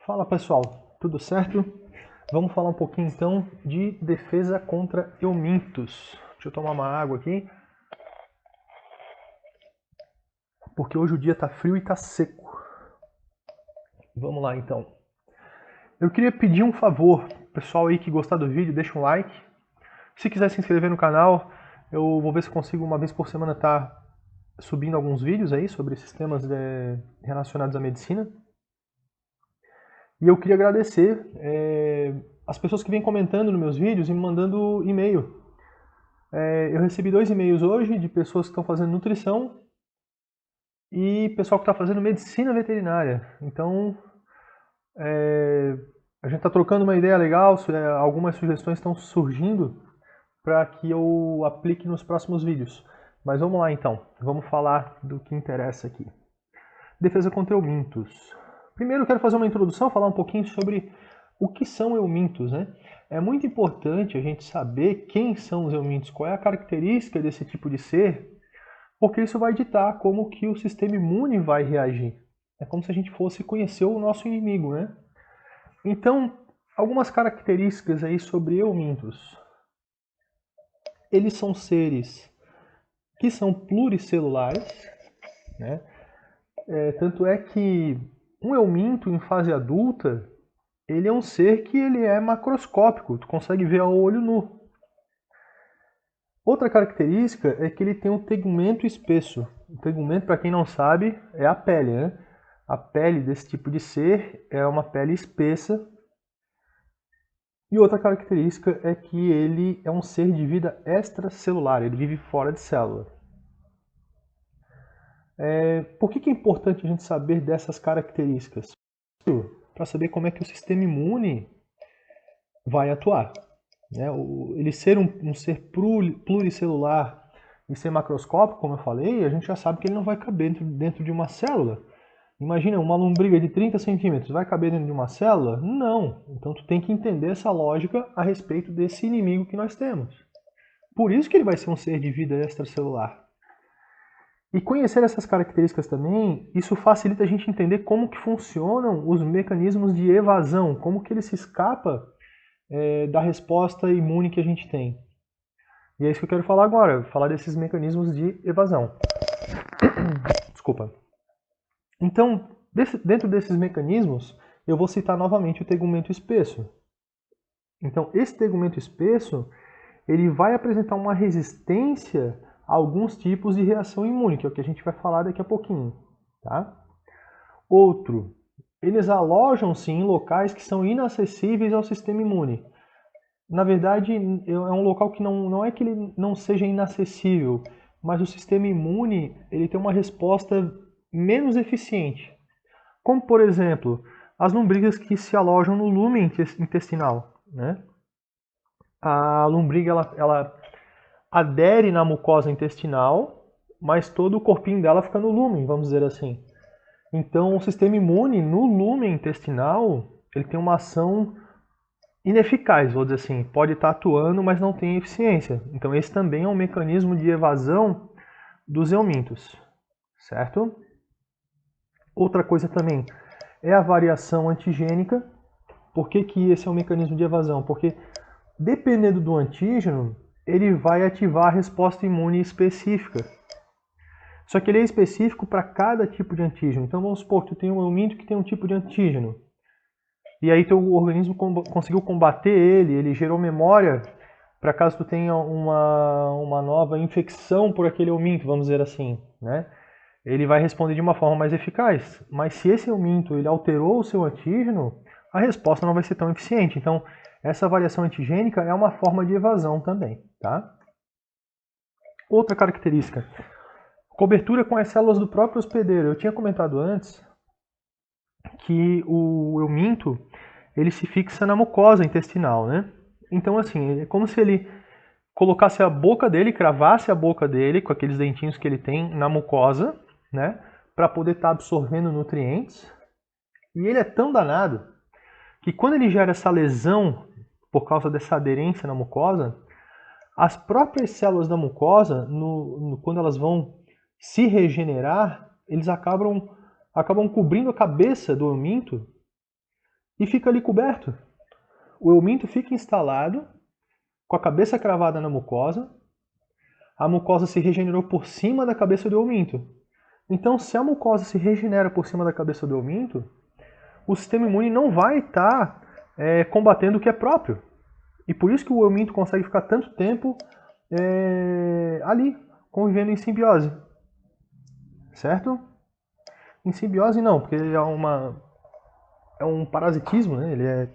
Fala pessoal, tudo certo? Vamos falar um pouquinho então de defesa contra eumintos. Deixa eu tomar uma água aqui, porque hoje o dia tá frio e tá seco. Vamos lá então. Eu queria pedir um favor, pessoal aí que gostar do vídeo, deixa um like. Se quiser se inscrever no canal, eu vou ver se consigo uma vez por semana estar subindo alguns vídeos aí sobre esses temas relacionados à medicina. E eu queria agradecer as pessoas que vêm comentando nos meus vídeos e me mandando e-mail. Eu recebi 2 e-mails hoje de pessoas que estão fazendo nutrição e pessoal que está fazendo medicina veterinária. Então, a gente está trocando uma ideia legal, algumas sugestões estão surgindo para que eu aplique nos próximos vídeos. Mas vamos lá então, vamos falar do que interessa aqui. Defesa contra eumintos. Primeiro eu quero fazer uma introdução, falar um pouquinho sobre o que são eumintos, né? É muito importante a gente saber quem são os eumintos, qual é a característica desse tipo de ser, porque isso vai ditar como que o sistema imune vai reagir. É como se a gente fosse conhecer o nosso inimigo, né? Então, algumas características aí sobre eumintos. Eles são seres que são pluricelulares, né? Tanto é que um euminto em fase adulta, ele é um ser que ele é macroscópico, tu consegue ver ao olho nu. Outra característica é que ele tem um tegumento espesso. O tegumento, para quem não sabe, é a pele, né? A pele desse tipo de ser é uma pele espessa. E outra característica é que ele é um ser de vida extracelular, ele vive fora de célula. Por que é importante a gente saber dessas características? Para saber como é que o sistema imune vai atuar. Né? Ele ser um ser pluricelular e ser macroscópico, como eu falei, a gente já sabe que ele não vai caber dentro de uma célula. Imagina, uma lombriga de 30 centímetros vai caber dentro de uma célula? Não. Então tu tem que entender essa lógica a respeito desse inimigo que nós temos. Por isso que ele vai ser um ser de vida extracelular. E conhecer essas características também, isso facilita a gente entender como que funcionam os mecanismos de evasão, como que ele se escapa da resposta imune que a gente tem. E é isso que eu quero falar agora, falar desses mecanismos de evasão. Desculpa. Então, dentro desses mecanismos, eu vou citar novamente o tegumento espesso. Então, esse tegumento espesso, ele vai apresentar uma resistência a alguns tipos de reação imune, que é o que a gente vai falar daqui a pouquinho. Tá? Outro, eles alojam-se em locais que são inacessíveis ao sistema imune. Na verdade, é um local que não é que ele não seja inacessível, mas o sistema imune ele tem uma resposta menos eficiente. Como, por exemplo, as lombrigas que se alojam no lúmen intestinal. Né? A lombriga ela adere na mucosa intestinal, mas todo o corpinho dela fica no lúmen, vamos dizer assim. Então, o sistema imune no lúmen intestinal ele tem uma ação ineficaz, vou dizer assim, pode estar atuando, mas não tem eficiência. Então esse também é um mecanismo de evasão dos eumintos, certo? Outra coisa também é a variação antigênica. Por que que esse é um mecanismo de evasão? Porque dependendo do antígeno, ele vai ativar a resposta imune específica. Só que ele é específico para cada tipo de antígeno. Então vamos supor que tu tem um euminto que tem um tipo de antígeno. E aí teu organismo conseguiu combater ele gerou memória para caso tu tenha uma nova infecção por aquele euminto, vamos dizer assim, né? Ele vai responder de uma forma mais eficaz. Mas se esse euminto ele alterou o seu antígeno, a resposta não vai ser tão eficiente. Então, essa variação antigênica é uma forma de evasão também, tá? Outra característica, cobertura com as células do próprio hospedeiro. Eu tinha comentado antes que o euminto ele se fixa na mucosa intestinal, né? Então, assim, é como se ele colocasse a boca dele, cravasse a boca dele com aqueles dentinhos que ele tem na mucosa, né? Para poder estar absorvendo nutrientes. E ele é tão danado que quando ele gera essa lesão por causa dessa aderência na mucosa, as próprias células da mucosa, quando elas vão se regenerar, eles acabam cobrindo a cabeça do euminto e fica ali coberto. O euminto fica instalado, com a cabeça cravada na mucosa, a mucosa se regenerou por cima da cabeça do euminto. Então, se a mucosa se regenera por cima da cabeça do euminto, o sistema imune não vai estar combatendo o que é próprio. E por isso que o euminto consegue ficar tanto tempo ali, convivendo em simbiose. Certo? Em simbiose não, porque ele é um parasitismo, né? Ele é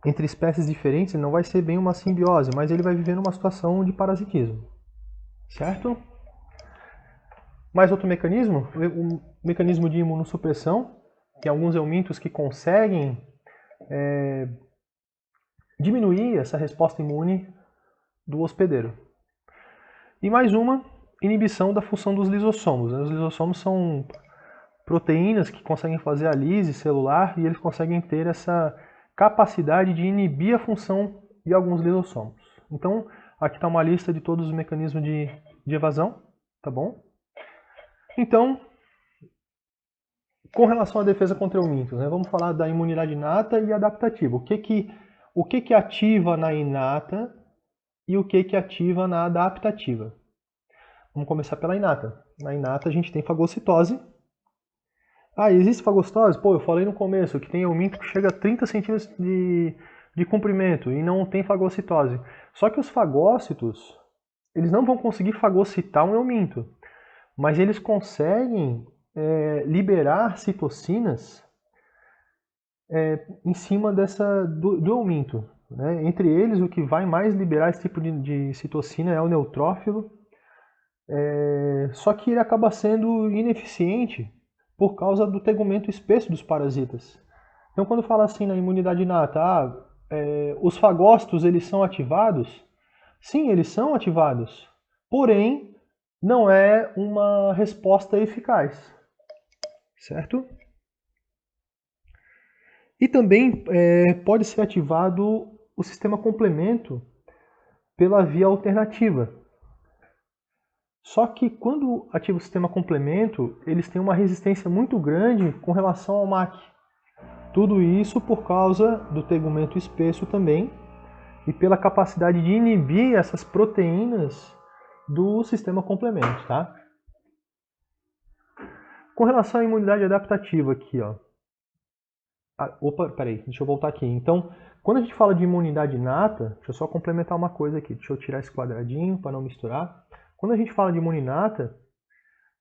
entre espécies diferentes, ele não vai ser bem uma simbiose, mas ele vai viver numa situação de parasitismo. Certo? Mais outro mecanismo, o mecanismo de imunossupressão, que alguns eumintos que conseguem diminuir essa resposta imune do hospedeiro. E mais uma, inibição da função dos lisossomos. Os lisossomos são proteínas que conseguem fazer a lise celular e eles conseguem ter essa capacidade de inibir a função de alguns lisossomos. Então, aqui está uma lista de todos os mecanismos de evasão, tá bom? Então, com relação à defesa contra eumintos, né, vamos falar da imunidade inata e adaptativa. O que ativa na inata e o que ativa na adaptativa? Vamos começar pela inata. Na inata a gente tem fagocitose. Ah, existe fagocitose? Pô, eu falei no começo que tem euminto que chega a 30 centímetros de comprimento e não tem fagocitose. Só que os fagócitos, eles não vão conseguir fagocitar um euminto, mas eles conseguem liberar citocinas em cima do euminto. Né? Entre eles, o que vai mais liberar esse tipo de citocina é o neutrófilo, só que ele acaba sendo ineficiente por causa do tegumento espesso dos parasitas. Então, quando fala assim na imunidade inata, os fagócitos eles são ativados? Sim, eles são ativados, porém não é uma resposta eficaz, certo? E também pode ser ativado o sistema complemento pela via alternativa. Só que quando ativa o sistema complemento, eles têm uma resistência muito grande com relação ao MAC. Tudo isso por causa do tegumento espesso também e pela capacidade de inibir essas proteínas do sistema complemento, tá? Com relação à imunidade adaptativa aqui, ó. Opa, peraí, deixa eu voltar aqui. Então, quando a gente fala de imunidade inata, deixa eu só complementar uma coisa aqui. Deixa eu tirar esse quadradinho para não misturar. Quando a gente fala de imunidade inata,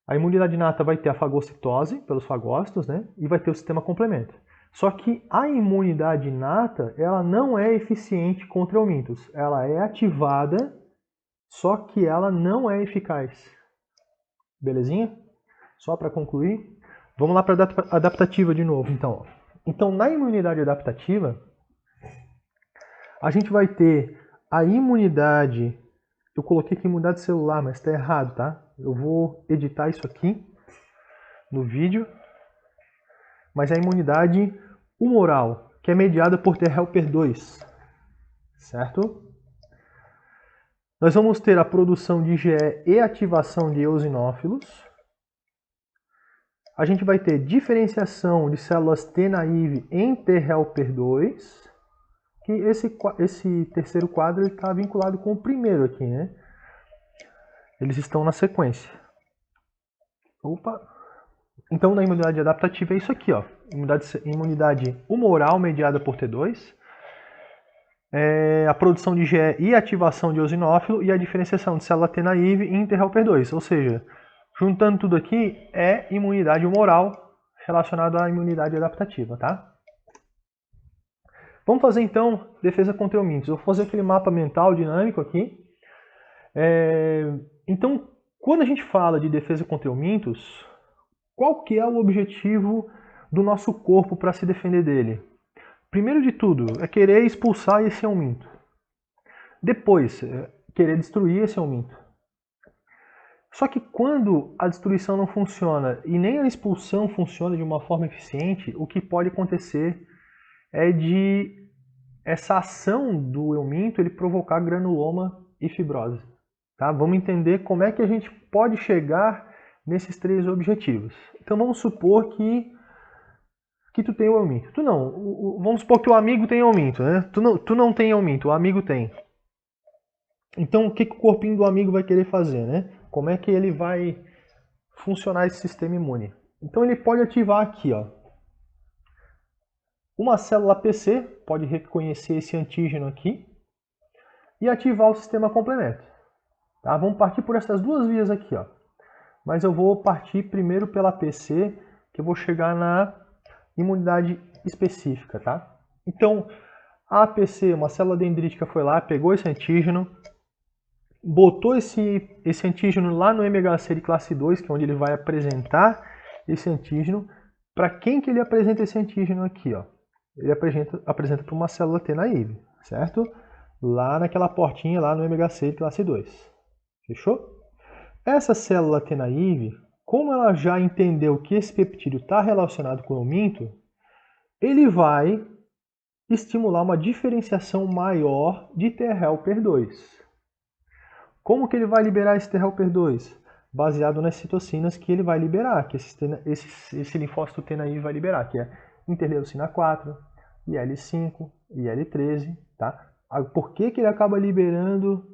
a imunidade inata vai ter a fagocitose, pelos fagócitos, né? E vai ter o sistema complemento. Só que a imunidade inata, ela não é eficiente contra eumintos. Ela é ativada, só que ela não é eficaz. Belezinha? Só para concluir. Vamos lá para a adaptativa de novo, então. Então, na imunidade adaptativa, a gente vai ter a imunidade... Eu coloquei aqui imunidade celular, mas está errado, tá? Eu vou editar isso aqui no vídeo. Mas a imunidade humoral, que é mediada por T helper 2, certo? Nós vamos ter a produção de IgE e ativação de eosinófilos. A gente vai ter diferenciação de células T naive em T helper 2. Que esse terceiro quadro está vinculado com o primeiro aqui, né? Eles estão na sequência. Opa! Então, na imunidade adaptativa é isso aqui, ó. Imunidade humoral mediada por T2, a produção de IgE e ativação de eosinófilo e a diferenciação de célula T naive em T helper 2. Ou seja, juntando tudo aqui, é imunidade humoral relacionada à imunidade adaptativa, tá? Vamos fazer então defesa contra eumintos. Eu vou fazer aquele mapa mental dinâmico aqui. Então, quando a gente fala de defesa contra eumintos, qual que é o objetivo do nosso corpo para se defender dele? Primeiro de tudo, é querer expulsar esse euminto. Depois, querer destruir esse euminto. Só que quando a destruição não funciona e nem a expulsão funciona de uma forma eficiente, o que pode acontecer é de essa ação do euminto ele provocar granuloma e fibrose. Tá? Vamos entender como é que a gente pode chegar nesses três objetivos. Então vamos supor que que tu tem o euminto. Tu não. Vamos supor que o amigo tem euminto, né? Tu não tem euminto, o amigo tem. Então, o que o corpinho do amigo vai querer fazer, né? Como é que ele vai funcionar esse sistema imune? Então, ele pode ativar aqui, ó. Uma célula PC pode reconhecer esse antígeno aqui e ativar o sistema complemento. Tá? Vamos partir por essas duas vias aqui, ó. Mas eu vou partir primeiro pela PC, que eu vou chegar na imunidade específica, tá? Então, a APC, uma célula dendrítica, foi lá, pegou esse antígeno, botou esse antígeno lá no MHC de classe 2, que é onde ele vai apresentar esse antígeno. Para quem que ele apresenta esse antígeno aqui, ó? Ele apresenta para uma célula T naive, certo? Lá naquela portinha lá no MHC de classe 2. Fechou? Essa célula T naive, como ela já entendeu que esse peptídeo está relacionado com o euminto, ele vai estimular uma diferenciação maior de T helper 2. Como que ele vai liberar esse T helper 2? Baseado nas citocinas que ele vai liberar, que esse linfócito T naive vai liberar, que é interleucina 4, IL-5, IL-13, tá? Por que ele acaba liberando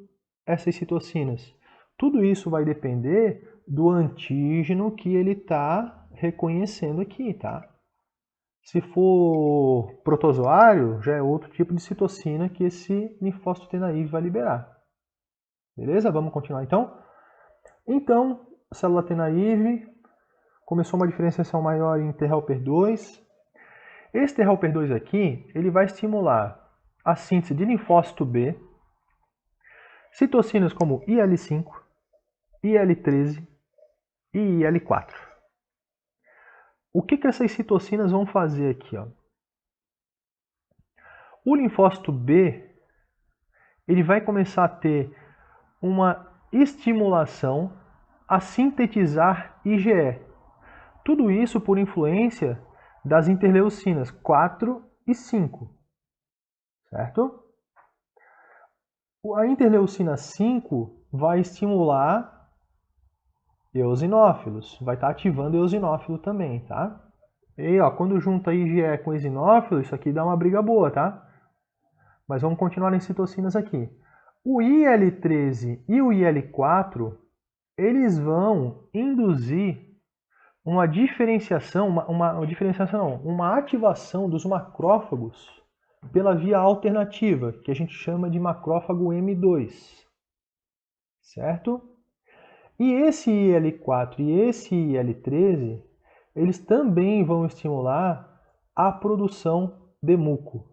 essas citocinas? Tudo isso vai depender do antígeno que ele está reconhecendo aqui, tá? Se for protozoário, já é outro tipo de citocina que esse linfócito T naive vai liberar. Beleza? Vamos continuar então? Então, a célula T naive começou uma diferenciação maior em T helper 2. Esse T helper 2 aqui, ele vai estimular a síntese de linfócito B, citocinas como IL-5, IL-13 e IL-4. O que essas citocinas vão fazer aqui, ó? O linfócito B, ele vai começar a ter uma estimulação a sintetizar IgE. Tudo isso por influência das interleucinas 4 e 5, certo? A interleucina 5 vai estimular eosinófilos, vai estar ativando eosinófilo também, tá? E ó, quando junta IgE com eosinófilo, isso aqui dá uma briga boa, tá? Mas vamos continuar em citocinas aqui. O IL-13 e o IL-4, eles vão induzir uma diferenciação, uma ativação dos macrófagos pela via alternativa, que a gente chama de macrófago M2, certo? E esse IL-4 e esse IL-13, eles também vão estimular a produção de muco.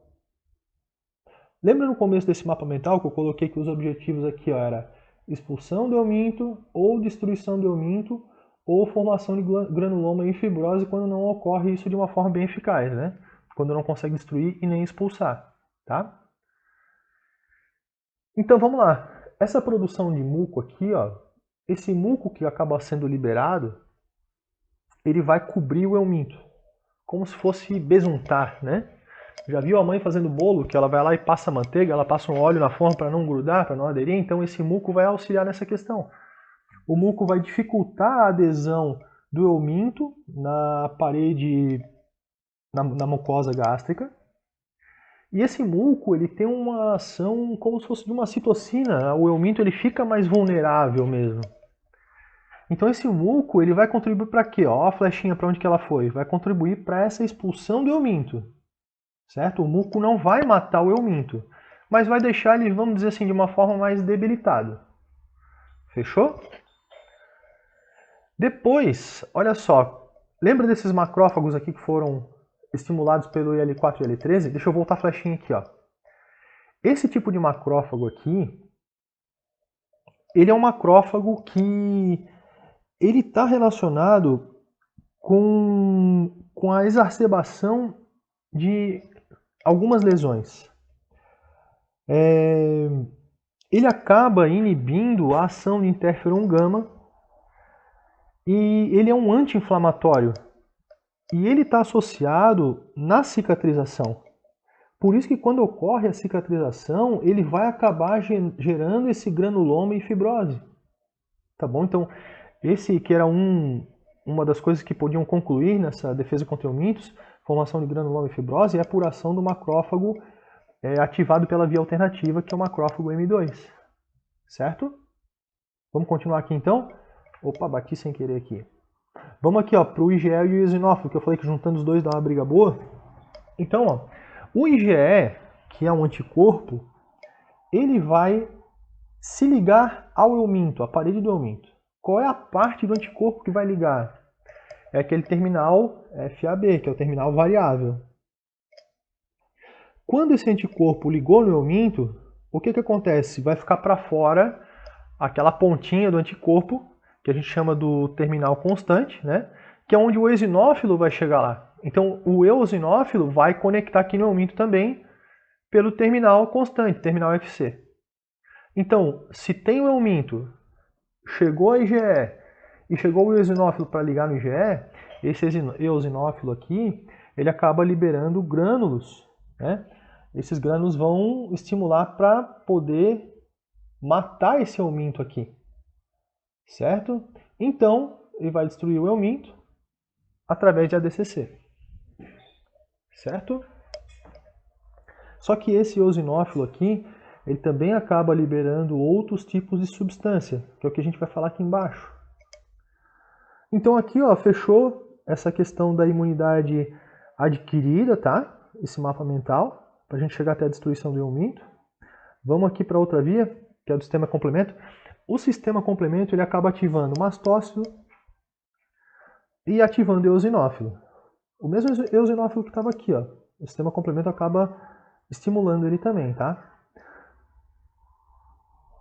Lembra no começo desse mapa mental que eu coloquei que os objetivos aqui ó, era expulsão do euminto ou destruição do euminto ou formação de granuloma e fibrose quando não ocorre isso de uma forma bem eficaz, né? Quando não consegue destruir e nem expulsar, tá? Então vamos lá. Essa produção de muco aqui, ó, esse muco que acaba sendo liberado, ele vai cobrir o euminto, como se fosse besuntar, né? Já viu a mãe fazendo bolo, que ela vai lá e passa manteiga, ela passa um óleo na forma para não grudar, para não aderir? Então esse muco vai auxiliar nessa questão. O muco vai dificultar a adesão do euminto na parede, na mucosa gástrica. E esse muco ele tem uma ação como se fosse de uma citocina. O euminto ele fica mais vulnerável mesmo. Então esse muco ele vai contribuir para quê? Ó a flechinha para onde que ela foi. Vai contribuir para essa expulsão do euminto. Certo? O muco não vai matar o euminto, mas vai deixar ele, vamos dizer assim, de uma forma mais debilitada. Fechou? Depois, olha só, lembra desses macrófagos aqui que foram estimulados pelo IL-4 e IL-13? Deixa eu voltar a flechinha aqui, ó. Esse tipo de macrófago aqui, ele é um macrófago que ele está relacionado com a exacerbação de algumas lesões. Ele acaba inibindo a ação de interferon gama e ele é um anti-inflamatório. E ele está associado na cicatrização. Por isso que quando ocorre a cicatrização, ele vai acabar gerando esse granuloma e fibrose. Tá bom? Então, esse que era uma das coisas que podiam concluir nessa defesa contra eumintos formação de granuloma e fibrose, é a apuração do macrófago ativado pela via alternativa, que é o macrófago M2. Certo? Vamos continuar aqui então? Opa, bati sem querer aqui. Vamos aqui para o IgE e o eosinófilo, que eu falei que juntando os dois dá uma briga boa. Então, ó, o IgE, que é um anticorpo, ele vai se ligar ao euminto, à parede do euminto. Qual é a parte do anticorpo que vai ligar? É aquele terminal FAB, que é o terminal variável. Quando esse anticorpo ligou no euminto, o que acontece? Vai ficar para fora aquela pontinha do anticorpo, que a gente chama do terminal constante, né? Que é onde o eosinófilo vai chegar lá. Então, o eosinófilo vai conectar aqui no euminto também pelo terminal constante, terminal FC. Então, se tem o euminto, chegou a IgE e chegou o eosinófilo para ligar no IgE, esse eosinófilo aqui, ele acaba liberando grânulos, né? Esses grânulos vão estimular para poder matar esse euminto aqui, certo? Então, ele vai destruir o euminto através de ADCC, certo? Só que esse eosinófilo aqui, ele também acaba liberando outros tipos de substância, que é o que a gente vai falar aqui embaixo. Então aqui, ó, fechou essa questão da imunidade adquirida, tá? Esse mapa mental, para a gente chegar até a destruição do euminto. Vamos aqui para outra via, que é do sistema complemento. O sistema complemento ele acaba ativando o mastócito e ativando o eosinófilo. O mesmo eosinófilo que estava aqui, ó. O sistema complemento acaba estimulando ele também, tá?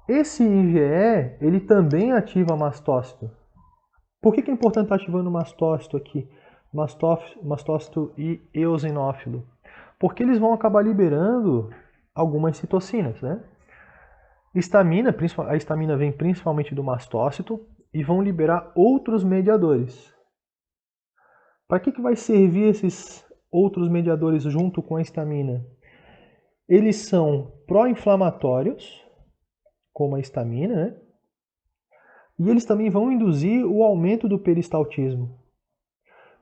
Esse IgE, ele também ativa mastócito. Por que é importante estar ativando o mastócito aqui? Mastócito e eosinófilo. Porque eles vão acabar liberando algumas citocinas, né? A histamina vem principalmente do mastócito e vão liberar outros mediadores. Para que vai servir esses outros mediadores junto com a histamina? Eles são pró-inflamatórios, como a histamina, né? E eles também vão induzir o aumento do peristaltismo.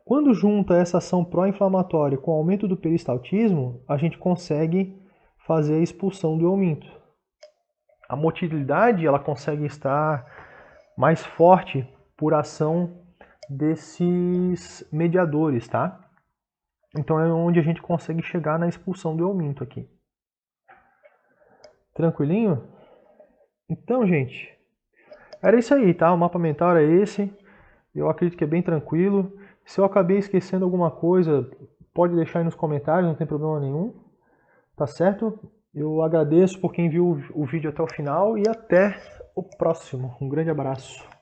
Quando junta essa ação pró-inflamatória com o aumento do peristaltismo, a gente consegue fazer a expulsão do euminto. A motilidade ela consegue estar mais forte por ação desses mediadores, tá? Então é onde a gente consegue chegar na expulsão do euminto aqui. Tranquilinho? Então, gente, era isso aí, tá? O mapa mental era esse. Eu acredito que é bem tranquilo. Se eu acabei esquecendo alguma coisa, pode deixar aí nos comentários, não tem problema nenhum. Tá certo? Eu agradeço por quem viu o vídeo até o final e até o próximo. Um grande abraço.